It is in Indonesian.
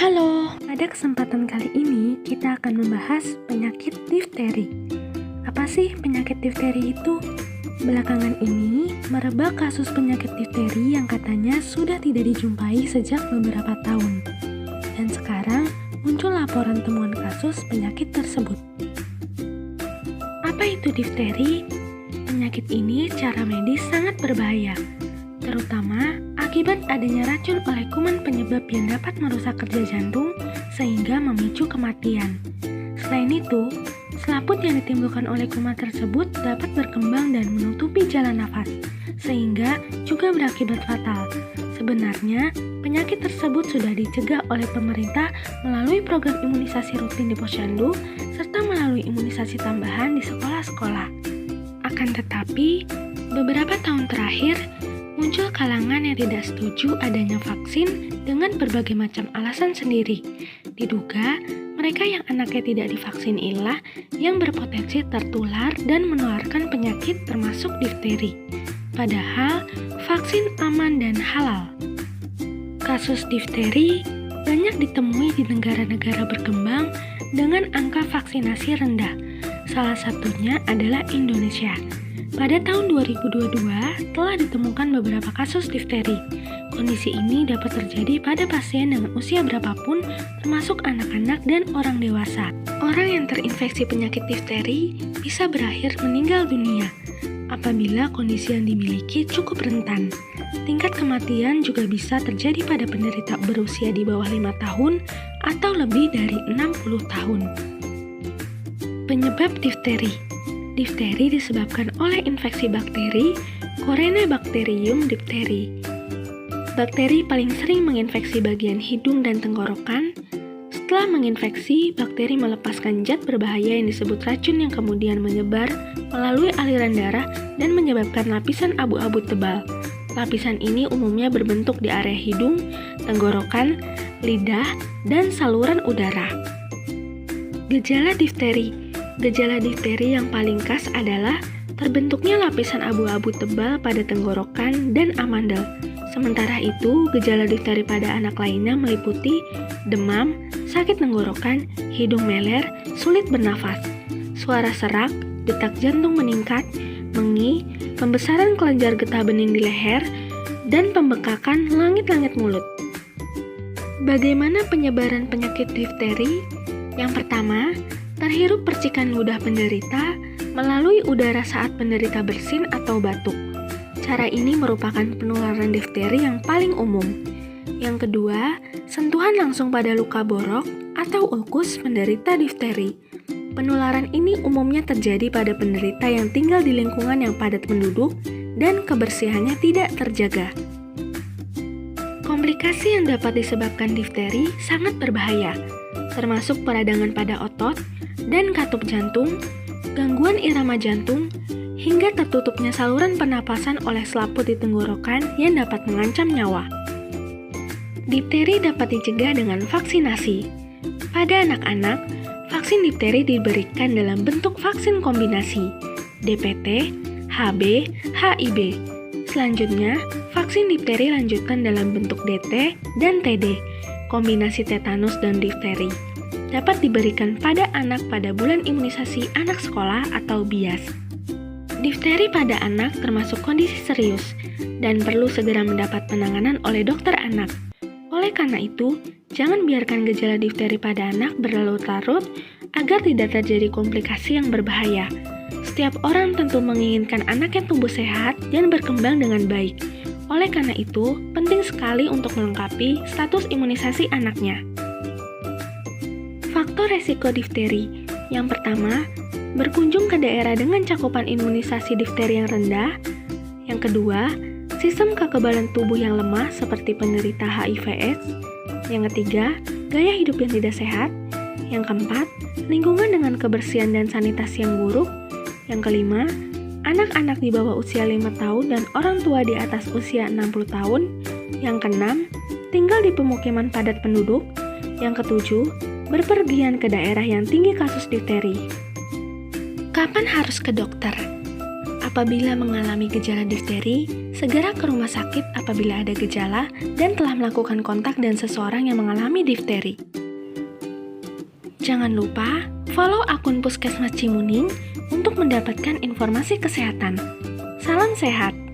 Halo, pada kesempatan kali ini kita akan membahas penyakit difteri. Apa sih penyakit difteri itu? Belakangan ini merebak kasus penyakit difteri yang katanya sudah tidak dijumpai sejak beberapa tahun. Dan sekarang muncul laporan temuan kasus penyakit tersebut. Apa itu difteri? Penyakit ini secara medis sangat berbahaya, terutama akibat adanya racun oleh kuman penyebab yang dapat merusak kerja jantung sehingga memicu kematian. Selain itu, selaput yang ditimbulkan oleh kuman tersebut dapat berkembang dan menutupi jalan nafas, sehingga juga berakibat fatal. Sebenarnya, penyakit tersebut sudah dicegah oleh pemerintah melalui program imunisasi rutin di posyandu serta melalui imunisasi tambahan di sekolah-sekolah. Akan tetapi, beberapa tahun terakhir, muncul kalangan yang tidak setuju adanya vaksin dengan berbagai macam alasan sendiri. Diduga, mereka yang anaknya tidak divaksin inilah yang berpotensi tertular dan menularkan penyakit termasuk difteri. Padahal, vaksin aman dan halal. Kasus difteri banyak ditemui di negara-negara berkembang dengan angka vaksinasi rendah. Salah satunya adalah Indonesia. Pada tahun 2022 telah ditemukan beberapa kasus difteri. Kondisi ini dapat terjadi pada pasien dengan usia berapapun, termasuk anak-anak dan orang dewasa. Orang yang terinfeksi penyakit difteri bisa berakhir meninggal dunia apabila kondisi yang dimiliki cukup rentan. Tingkat kematian juga bisa terjadi pada penderita berusia di bawah 5 tahun atau lebih dari 60 tahun. Penyebab difteri. Difteri disebabkan oleh infeksi bakteri Corynebacterium diphtheri. Bakteri paling sering menginfeksi bagian hidung dan tenggorokan. Setelah menginfeksi, bakteri melepaskan zat berbahaya yang disebut racun yang kemudian menyebar melalui aliran darah dan menyebabkan lapisan abu-abu tebal. Lapisan ini umumnya berbentuk di area hidung, tenggorokan, lidah, dan saluran udara. Gejala difteri. Gejala difteri yang paling khas adalah terbentuknya lapisan abu-abu tebal pada tenggorokan dan amandel. Sementara itu, gejala difteri pada anak lainnya meliputi demam, sakit tenggorokan, hidung meler, sulit bernafas, suara serak, detak jantung meningkat, mengi, pembesaran kelenjar getah bening di leher, dan pembekakan langit-langit mulut. Bagaimana penyebaran penyakit difteri? Yang pertama, terhirup percikan ludah penderita melalui udara saat penderita bersin atau batuk. Cara ini merupakan penularan difteri yang paling umum. Yang kedua, sentuhan langsung pada luka borok atau ulkus penderita difteri. Penularan ini umumnya terjadi pada penderita yang tinggal di lingkungan yang padat penduduk dan kebersihannya tidak terjaga. Komplikasi yang dapat disebabkan difteri sangat berbahaya, termasuk peradangan pada otot dan katup jantung, gangguan irama jantung, hingga tertutupnya saluran pernapasan oleh selaput di tenggorokan yang dapat mengancam nyawa. Difteri dapat dicegah dengan vaksinasi. Pada anak-anak, vaksin difteri diberikan dalam bentuk vaksin kombinasi DPT, HB, HIB. Selanjutnya, vaksin difteri lanjutkan dalam bentuk DT dan TD, kombinasi tetanus dan difteri. Dapat diberikan pada anak pada bulan imunisasi anak sekolah atau BIAS. Difteri pada anak termasuk kondisi serius dan perlu segera mendapat penanganan oleh dokter anak. Oleh karena itu, jangan biarkan gejala difteri pada anak berlarut-larut agar tidak terjadi komplikasi yang berbahaya. Setiap orang tentu menginginkan anaknya tumbuh sehat dan berkembang dengan baik. Oleh karena itu, penting sekali untuk melengkapi status imunisasi anaknya. Faktor resiko difteri. Yang pertama, berkunjung ke daerah dengan cakupan imunisasi difteri yang rendah. Yang kedua, sistem kekebalan tubuh yang lemah seperti penderita HIV/AIDS. Yang ketiga, gaya hidup yang tidak sehat. Yang keempat, lingkungan dengan kebersihan dan sanitasi yang buruk. Yang kelima, anak-anak di bawah usia 5 tahun dan orang tua di atas usia 60 tahun. Yang keenam, tinggal di pemukiman padat penduduk. Yang ketujuh, berpergian ke daerah yang tinggi kasus difteri. Kapan harus ke dokter? Apabila mengalami gejala difteri, Segera ke rumah sakit apabila ada gejala dan telah melakukan kontak dengan seseorang yang mengalami difteri. Jangan lupa follow akun Puskesmas Cimuning untuk mendapatkan informasi kesehatan. Salam sehat!